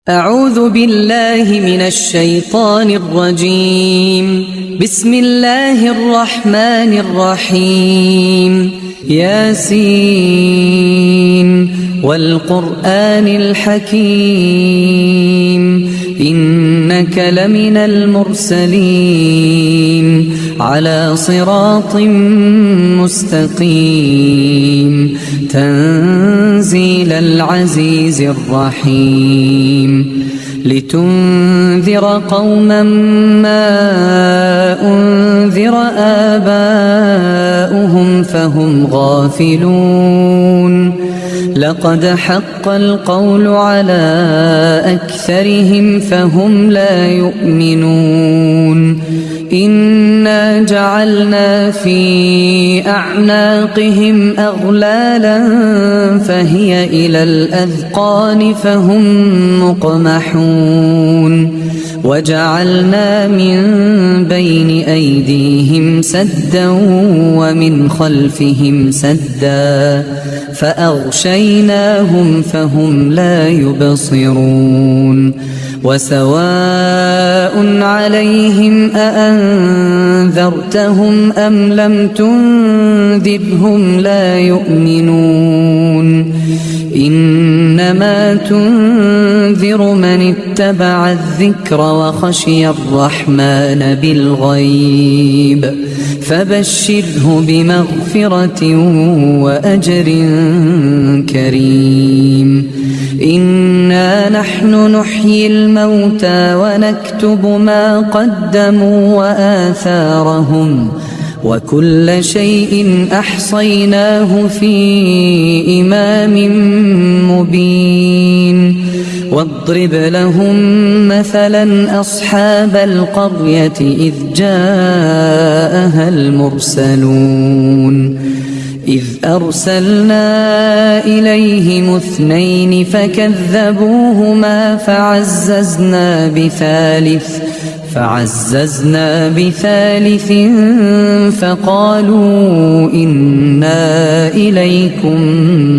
أعوذ بالله من الشيطان الرجيم. بسم الله الرحمن الرحيم. ياسين والقرآن الحكيم إنك لمن المرسلين على صراط مستقيم تنزيل العزيز الرحيم لتنذر قوما ما أنذر آباؤهم فهم غافلون لقد حق القول على أكثرهم فهم لا يؤمنون إنا جعلنا في أعناقهم أغلالا فهي إلى الأذقان فهم مقمحون وجعلنا من بين أيديهم سدا ومن خلفهم سدا فأغشيناهم فهم لا يبصرون وسواء عليهم أأنذرتهم أم لم تنذرهم لا يؤمنون إنما تنذر من اتبع الذكر وخشي الرحمن بالغيب فبشره بمغفرة وأجر كريم إنا نحن نحيي الموتى ونكتب ما قدموا وآثارهم وكل شيء أحصيناه في إمام مبين واضرب لهم مثلا أصحاب القرية إذ جاءها المرسلون إذ أرسلنا إليهم اثنين فكذبوهما فعززنا بثالث فقالوا إنا إليكم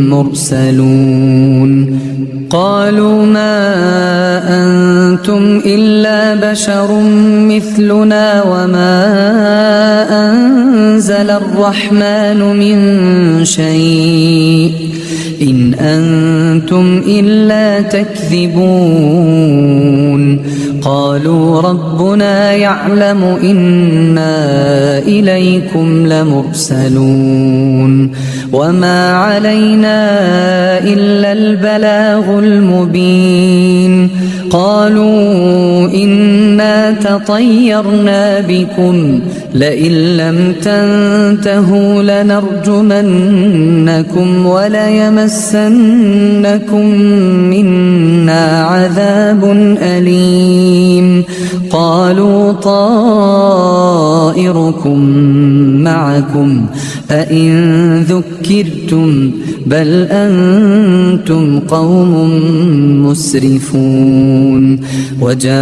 مرسلون قالوا ما أنتم إلا بشر مثلنا وما أنزل الرحمن من شيء إن أنتم إلا تكذبون قالوا ربنا يعلم إنا إليكم لمرسلون وما علينا إلا البلاغ المبين قالوا إنا تطيرنا بكم لئن لم تنتهوا لنرجمنكم وليمسنكم منا عذاب أليم قالوا طائركم معكم أئن ذكرتم بل أنتم قوم مسرفون وجاء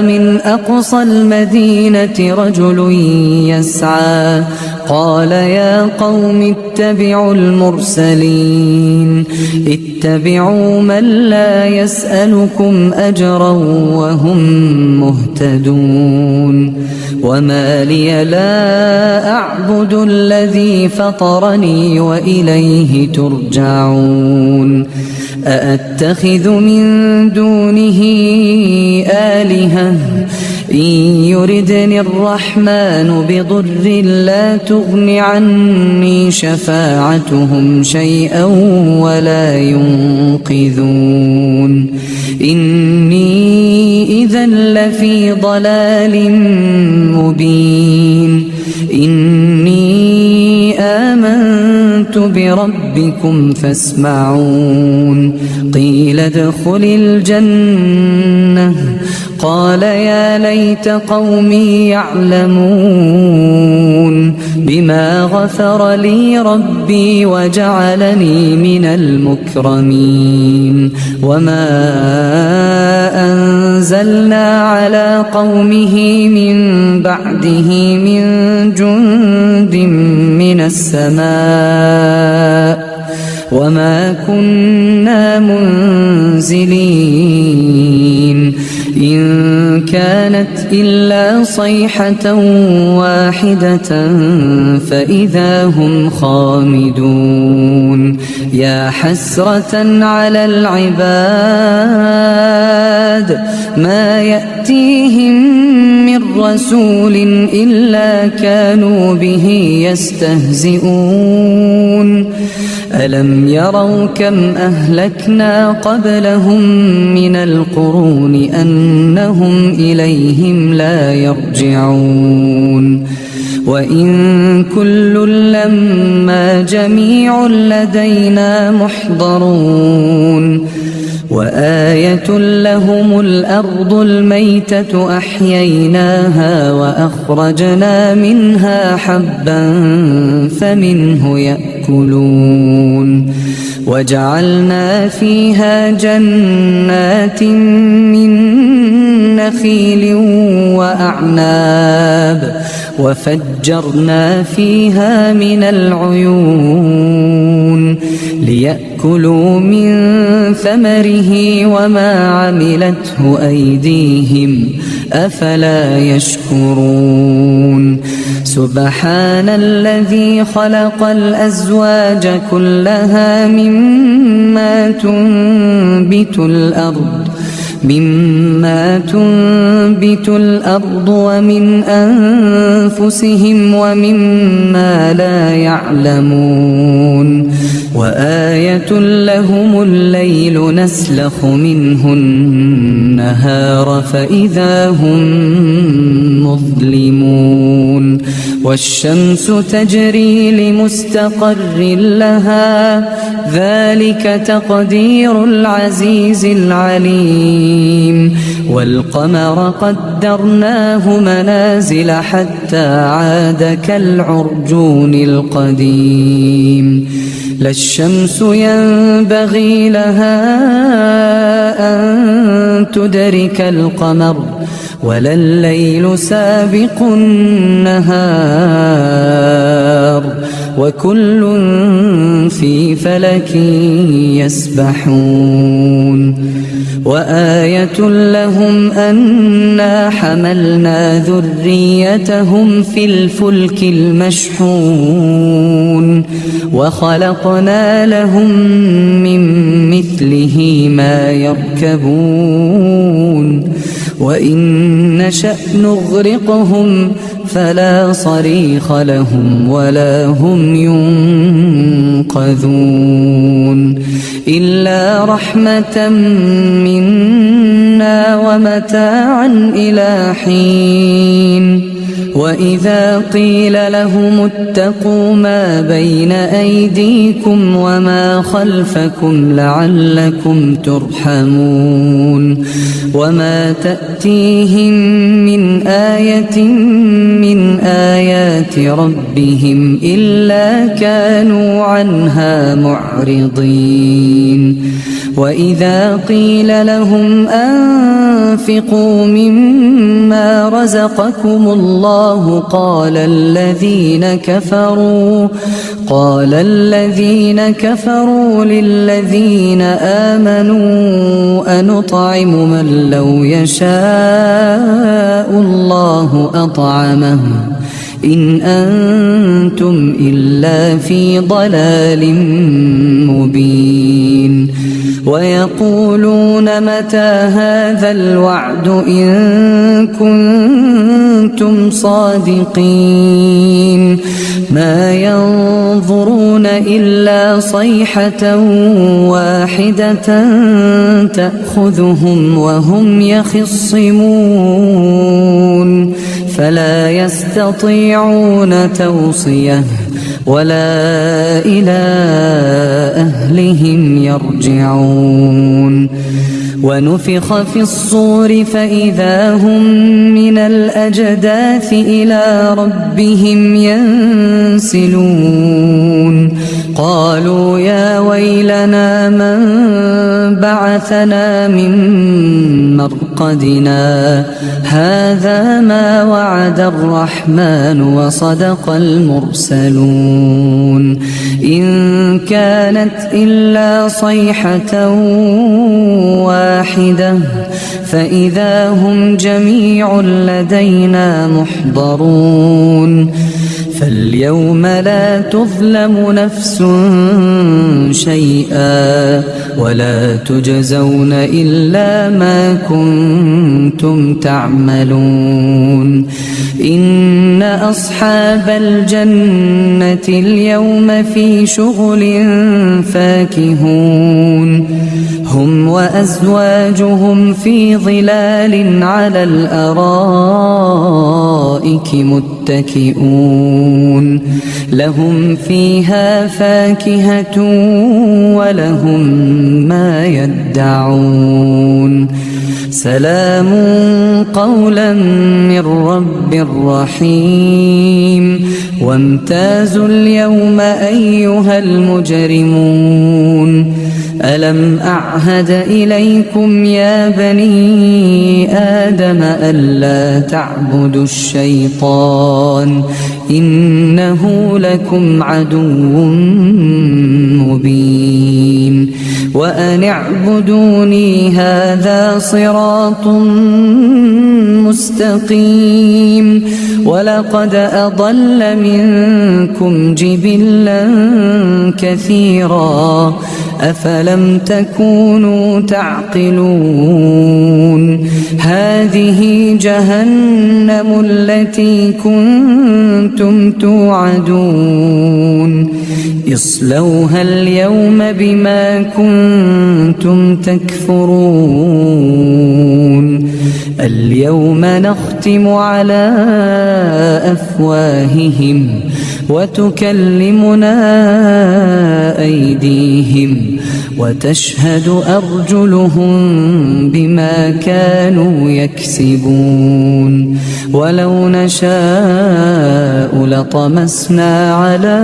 من أقصى المدينة رجل يسعى قال يا قوم اتبعوا المرسلين اتبعوا من لا يسألكم أجرا وهم مهتدون وما لي لا أعبد الذي فطرني وإليه ترجعون أأتخذ من دونه آلهة إن يردني الرحمن بضر لا تغن عني شفاعتهم شيئا ولا ينقذون إني إذا لفي ضلال مبين إني آمنت بربكم فاسمعون قيل ادخل الجنة قال يا ليت قومي يعلمون بما غفر لي ربي وجعلني من المكرمين وما أنزلنا على قومه من بعده من جند من السماء وما كنا منزلين إن كانت إلا صيحة واحدة فإذا هم خامدون يا حسرة على العباد ما يأتيهم من رسول إلا كانوا به يستهزئون ألم يروا كم أهلكنا قبلهم من القرون أنهم إليهم لا يرجعون وإن كل لما جميع لدينا محضرون وآية لهم الأرض الميتة أحييناها وأخرجنا منها حبا فمنه يأكلون وجعلنا فيها جنات من نخيل وأعناب وفجرنا فيها من العيون ليأكلوا من ثمره وما عملته أيديهم أفلا يشكرون سبحان الذي خلق الأزواج كلها مما تنبت الأرض ومن أنفسهم ومما لا يعلمون وآية لهم الليل نسلخ منه النهار فإذا هم مظلمون والشمس تجري لمستقر لها ذلك تقدير العزيز العليم والقمر قدرناه منازل حتى عاد كالعرجون القديم لا الشمس ينبغي لها أن تدرك القمر ولا الليل سابق النهار وكل في فلك يسبحون وآية لهم أنا حملنا ذريتهم في الفلك المشحون وخلقنا لهم من مثله ما يركبون وإن نشأ نغرقهم فلا صريخ لهم ولا هم ينقذون إلا رحمة منا ومتاعا إلى حين وإذا قيل لهم اتقوا ما بين أيديكم وما خلفكم لعلكم ترحمون وما تأتيهم من آية من آيات ربهم إلا كانوا عنها معرضين وإذا قيل لهم أنفقوا مما رزقكم الله قال الذين كفروا للذين آمنوا أنطعم من لو يشاء الله أطعمه إن أنتم إلا في ضلال مبين ويقولون متى هذا الوعد إن كنتم صادقين ما ينظرون إلا صيحة واحدة تأخذهم وهم يخصمون فلا يستطيعون توصية ولا إلى أهلهم يرجعون ونفخ في الصور فإذا هم من الأجداث إلى ربهم ينسلون قالوا يا ويلنا من بعثنا من مرقدنا هذا ما وعد الرحمن وصدق المرسلون إن كانت إلا صيحة واحدة فإذا هم جميع لدينا محضرون فاليوم لا تظلم نفس شيئا ولا تجزون إلا ما كنتم تعملون إن أصحاب الجنة اليوم في شغل فاكهون هم وأزواجهم في ظلال على الأرائك متكئون لهم فيها فاكهة ولهم ما يدعون سلام قولا من رب رحيم وامتازوا اليوم أيها المجرمون ألم أعهد إليكم يا بني آدم ألا تعبدوا الشيطان إنه لكم عدو مبين وأن اعبدوني هذا صراط مستقيم ولقد أضل منكم جبلا كثيرا أفلم تكونوا تعقلون هذه جهنم التي كنتم توعدون اصلوها اليوم بما كنتم تكفرون اليوم نختم على أفواههم وتكلمنا أيديهم وتشهد أرجلهم بما كانوا يكسبون ولو نشاء لطمسنا على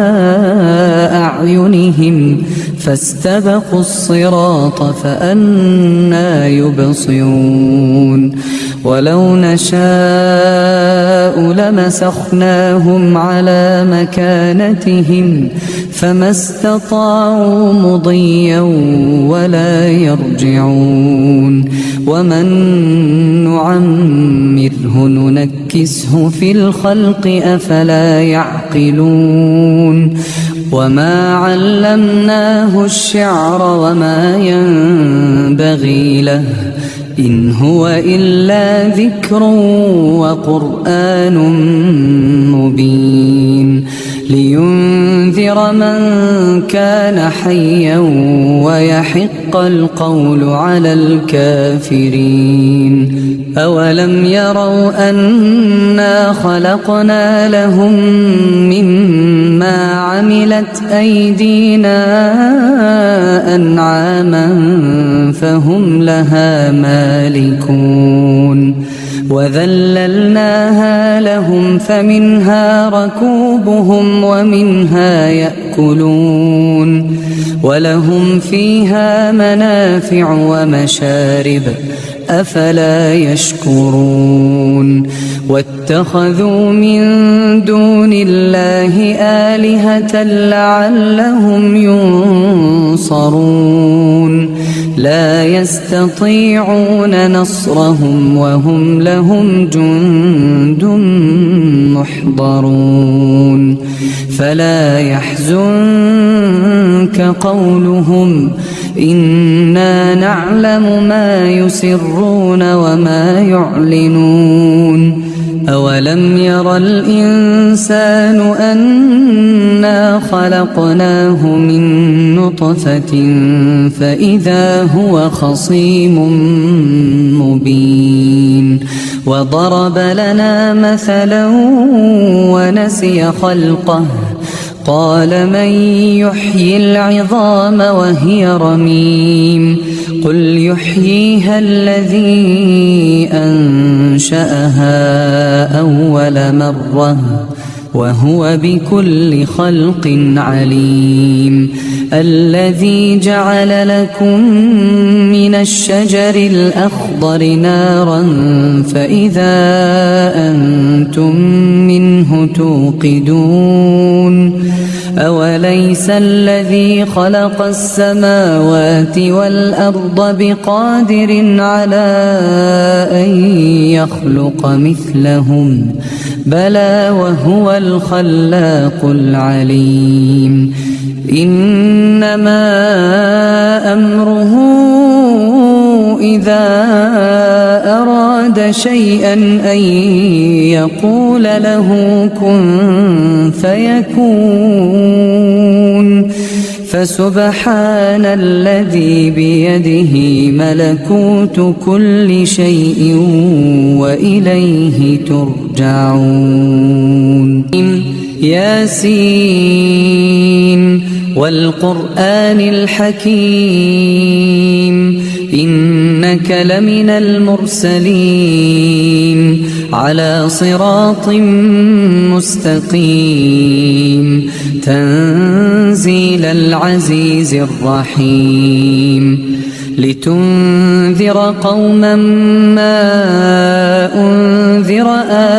أعينهم فاستبقوا الصراط فأنى يبصرون ولو نشاء لمسخناهم على مكانتهم فما استطاعوا مضيا ولا يرجعون ومن نعمره ننكسه في الخلق أفلا يعقلون وما علمناه الشعر وما ينبغي له إن هو إلا ذكر وقرآن مبين لينذر من كان حيا ويحق القول على الكافرين أولم يروا أنا خلقنا لهم مما عملت أيدينا أنعاما فهم لها مالكون وذللناها لهم فمنها ركوبهم ومنها يأكلون ولهم فيها منافع ومشارب أفلا يشكرون واتخذوا من دون الله آلهة لعلهم ينصرون لا يستطيعون نصرهم وهم لهم جند محضرون فلا يحزنك قولهم إنا نعلم ما يسرون وما يعلنون أولم ير الإنسان أنا خلقناه من نطفة فإذا هو خصيم مبين وضرب لنا مثلا ونسي خلقه قال من يحيي العظام وهي رميم قل يحييها الذي أنشأها أول مرة وهو بكل خلق عليم الذي جعل لكم من الشجر الأخضر نارا فإذا أنتم منه توقدون أوليس الذي خلق السماوات والأرض بقادر على أن يخلق مثلهم بلى وهو الخلاق العليم إنما أمره إذا أراد شيئا أن يقول له كن فيكون فسبحان الذي بيده ملكوت كل شيء وإليه ترجعون ياسين والقرآن الحكيم إنك لمن المرسلين على صراط مستقيم تنزيل العزيز الرحيم لتنذر قوما ما أنذر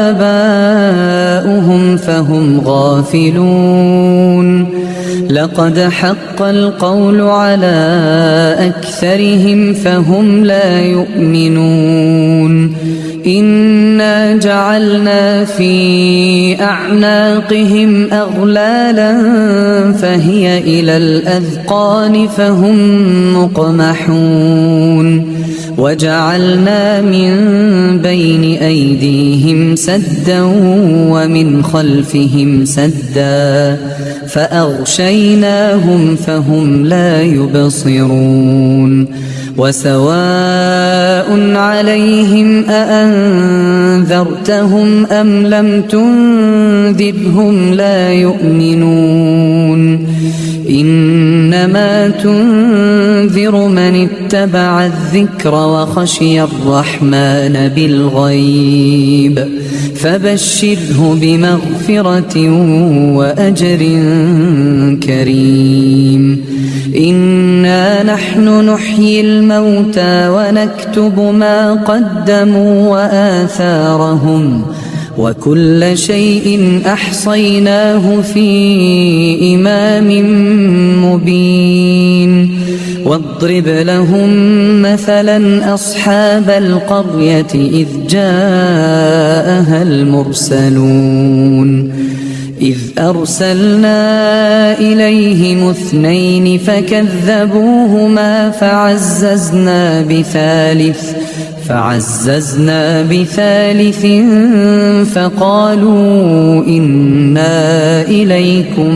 آباؤهم فهم غافلون لقد حق القول على أكثرهم فهم لا يؤمنون إنا جعلنا في أعناقهم أغلالا فهي إلى الأذقان فهم مقمحون وجعلنا من بين أيديهم سدا ومن خلفهم سدا فأغشيناهم فهم لا يبصرون وسواء عليهم أأنذرتهم أم لم تنذرهم لا يؤمنون إنما تنذر من اتبع الذكر وخشي الرحمن بالغيب فبشره بمغفرة وأجر كريم إنا نحن نحيي الموتى ونكتب ما قدموا وآثارهم وكل شيء أحصيناه في إمام مبين واضرب لهم مثلا أصحاب القرية إذ جاءها المرسلون إذ أرسلنا إليهم اثنين فكذبوهما فعززنا بثالث فقالوا إنا إليكم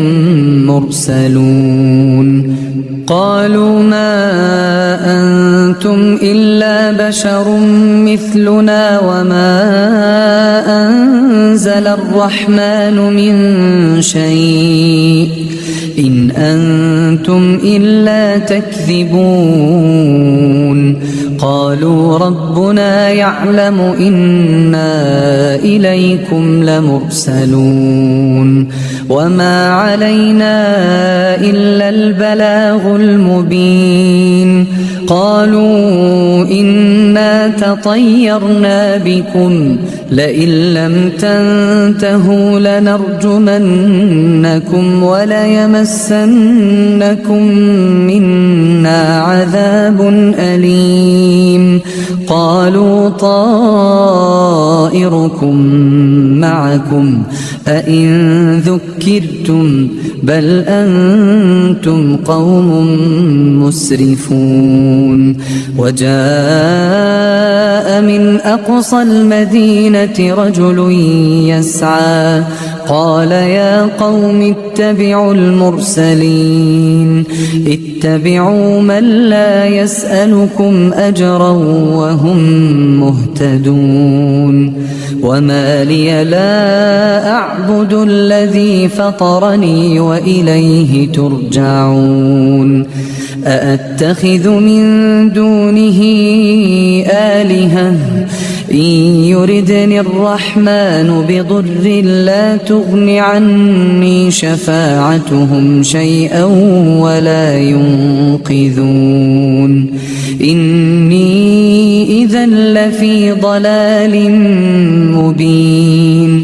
مرسلون قالوا ما أنتم إلا بشر مثلنا وما أنزل الرحمن من شيء إن أنتم إلا تكذبون قالوا ربنا يعلم إنا إليكم لمرسلون وما علينا إلا البلاغ المبين قالوا إنا تطيرنا بكم لئن لم تنتهوا لنرجمنكم وليمسنكم منا عذاب أليم قالوا طائركم معكم أئن ذكرتم بل أنتم قوم مسرفون وجاء من أقصى المدينة رجل يسعى قال يا قوم اتبعوا المرسلين اتبعوا من لا يسألكم أجرا وهم مهتدون وما لي لا أعبد الذي فطرني وإليه ترجعون أأتخذ من دونه آلهة إن يردني الرحمن بضر لا تغن عني شفاعتهم شيئا ولا ينقذون إني إذا لفي ضلال مبين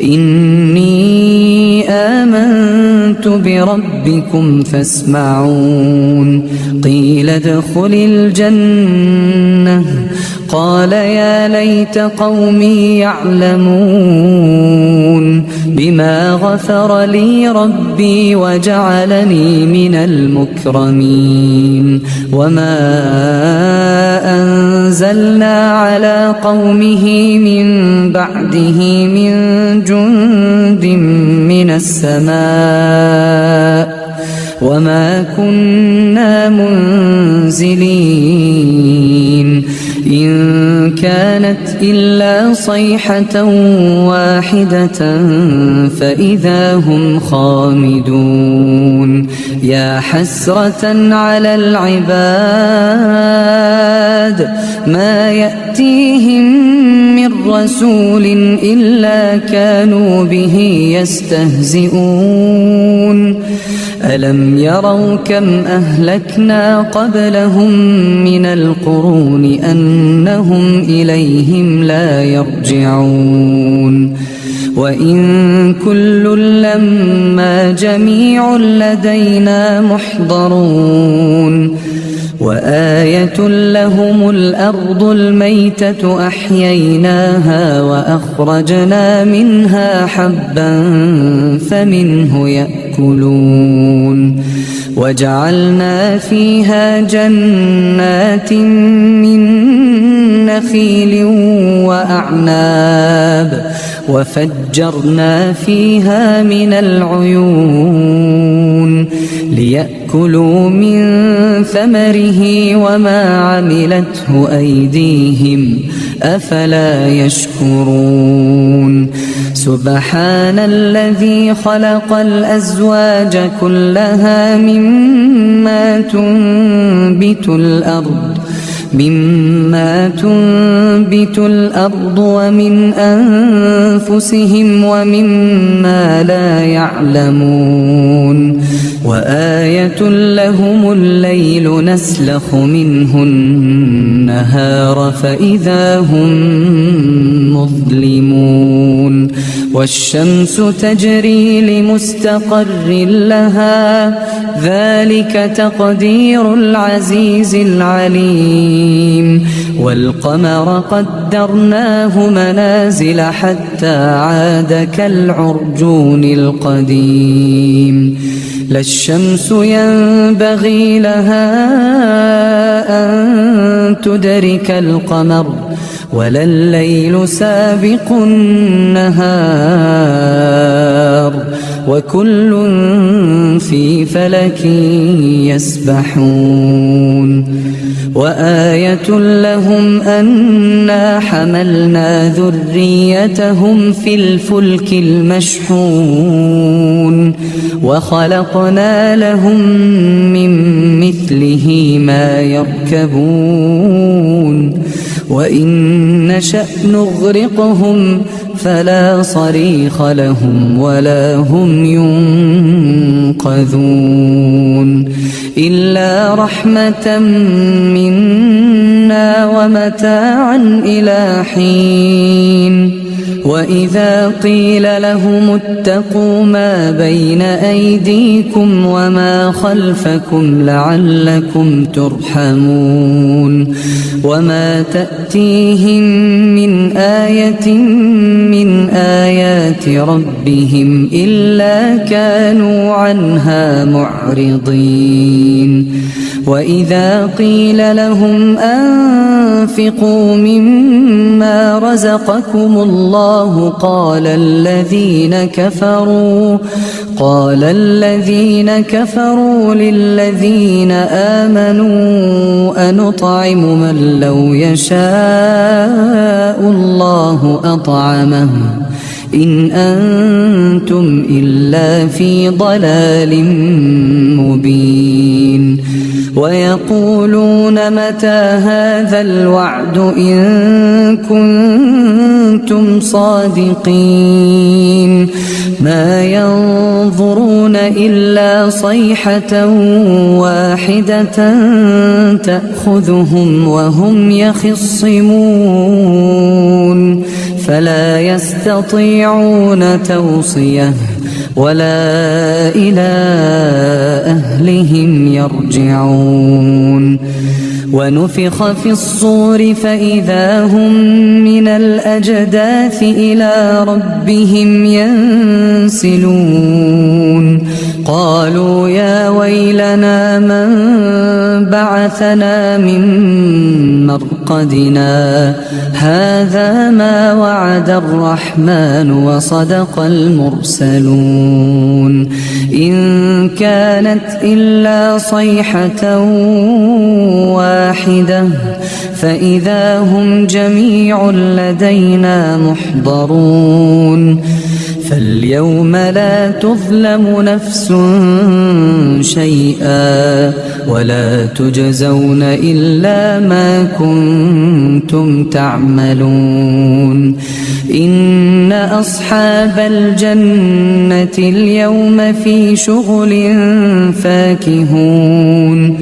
إني آمنت بربكم فاسمعون قيل ادخل الجنة قال يا ليت قومي يعلمون بما غفر لي ربي وجعلني من المكرمين وما أنزلنا على قومه من بعده من جند من السماء وما كنا منزلين إن كانت إلا صيحة واحدة فإذا هم خامدون يا حسرة على العباد ما يأتيهم من رسول إلا كانوا به يستهزئون ألم يروا كم أهلكنا قبلهم من القرون أنهم إليهم لا يرجعون وإن كل لما جميع لدينا محضرون وآية لهم الأرض الميتة أحييناها وأخرجنا منها حبا فمنه يأكلون وجعلنا فيها جنات من نخيل وأعناب وفجرنا فيها من العيون ليأكلوا من ثمره وما عملته أيديهم أفلا يشكرون سبحان الذي خلق الأزواج كلها مما تنبت الأرض ومن أنفسهم ومما لا يعلمون وآية لهم الليل نسلخ منه النهار فإذا هم مظلمون والشمس تجري لمستقر لها ذلك تقدير العزيز العليم والقمر قدرناه منازل حتى عاد كالعرجون القديم لا الشمس ينبغي لها أن تدرك القمر ولا الليل سابق النهار وكل في فلك يسبحون وآية لهم أنا حملنا ذريتهم في الفلك المشحون وخلقنا لهم من مثله ما يركبون وإن نشأ نغرقهم فلا صريخ لهم ولا هم ينقذون إلا رحمة منا ومتاعا إلى حين وإذا قيل لهم اتقوا ما بين أيديكم وما خلفكم لعلكم ترحمون وما تأتيهم من آية من آيات ربهم إلا كانوا عنها معرضين وإذا قيل لهم أنفقوا مما رزقكم الله قال الذين كفروا للذين آمنوا أنطعم من لو يشاء الله أطعمه إن أنتم إلا في ضلال مبين ويقولون متى هذا الوعد إن كنتم صادقين ما ينظرون إلا صيحة واحدة تأخذهم وهم يخصمون فلا يستطيعون توصية ولا إلى أهلهم يرجعون ونفخ في الصور فإذا هم من الأجداث إلى ربهم ينسلون قالوا يا ويلنا من بعثنا من مرقدنا هذا ما وعد الرحمن وصدق المرسلون إن كانت إلا صيحة واحدة فإذا هم جميع لدينا محضرون فاليوم لا تظلم نفس شيئا ولا تجزون إلا ما كنتم تعملون إن أصحاب الجنة اليوم في شغل فاكهون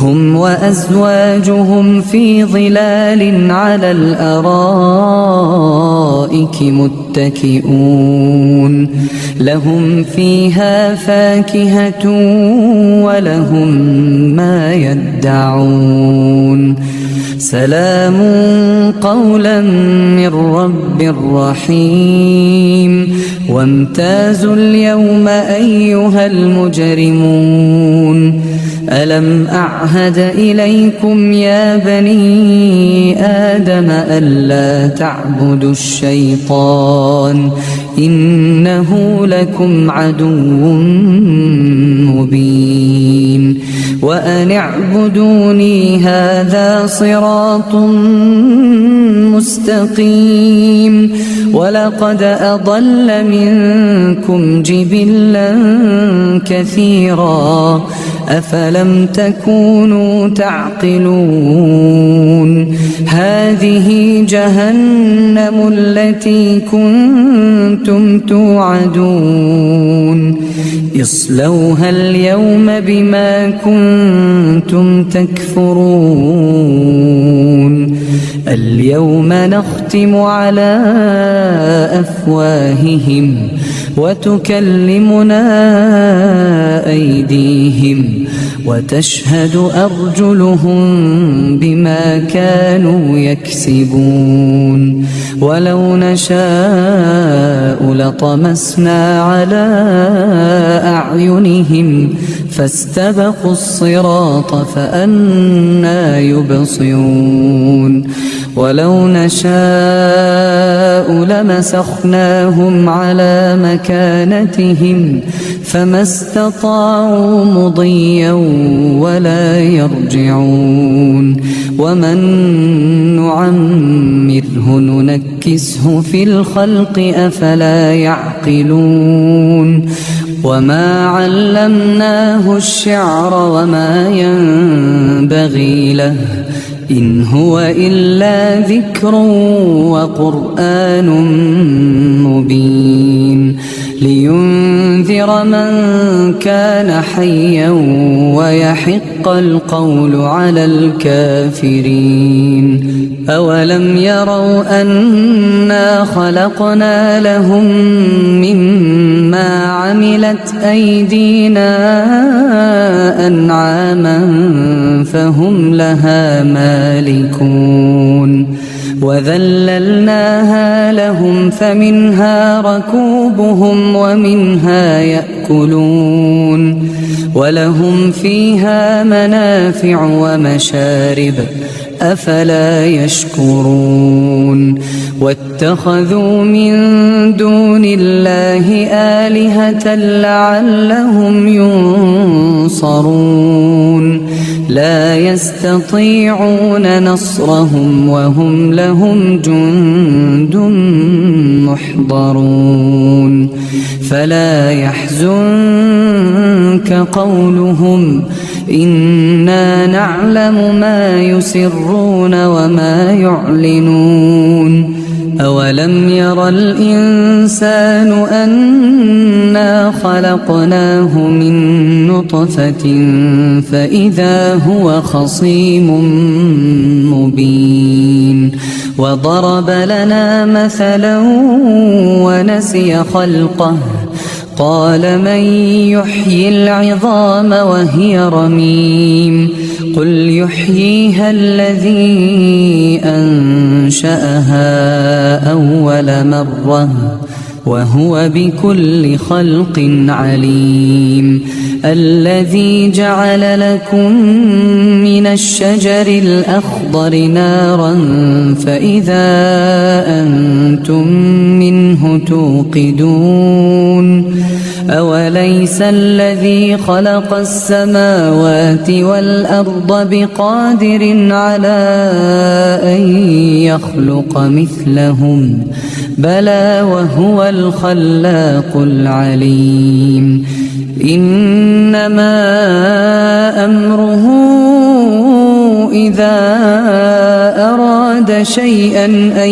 هم وأزواجهم في ظلال على الأرائك متكئون لهم فيها فاكهة ولهم ما يدعون سلام قولا من رب رحيم وامتازوا اليوم أيها المجرمون ألم أعهد إليكم يا بني آدم ألا تعبدوا الشيطان إنه لكم عدو مبين وأن اعبدوني هذا صراط مستقيم ولقد أضل منكم جبلا كثيرا أفلم تكونوا تعقلون هذه جهنم التي كنتم توعدون اصلوها اليوم بما كنتم تكفرون اليوم نختم على أفواههم وتكلمنا أيديهم وتشهد أرجلهم بما كانوا يكسبون ولو نشاء لطمسنا على أعينهم فاستبقوا الصراط فأنى يبصرون ولو نشاء لمسخناهم على مكانتهم فما استطاعوا مضيا ولا يرجعون ومن نعمره ننكسه في الخلق أفلا يعقلون وما علمناه الشعر وما ينبغي له إن هو إلا ذكر وقرآن مبين لينذر من كان حيا ويحق القول على الكافرين أولم يروا أنا خلقنا لهم مما عملت أيدينا أنعاما فهم لها مالكون وذللناها لهم فمنها ركوبهم ومنها يأكلون ولهم فيها منافع ومشارب أفلا يشكرون واتخذوا من دون الله آلهة لعلهم ينصرون لا يستطيعون نصرهم وهم لهم جند محضرون فلا يحزنك قولهم إنا نعلم ما يسرون وما يعلنون أولم ير الإنسان أنا خلقناه من نطفة فإذا هو خصيم مبين وضرب لنا مثلا ونسي خلقه قال من يحيي العظام وهي رميم قل يحييها الذي أنشأها أول مرة وهو بكل خلق عليم الذي جعل لكم من الشجر الأخضر نارا فإذا أنتم منه توقدون أوليس الذي خلق السماوات والأرض بقادر على أن يخلق مثلهم بلى وهو الخلاق العليم إنما أمره إذا أراد شيئا أن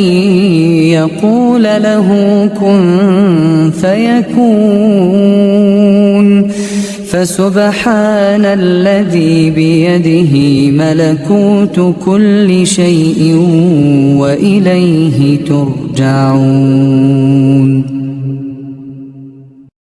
يقول له كن فيكون فسبحان الذي بيده ملكوت كل شيء وإليه ترجعون.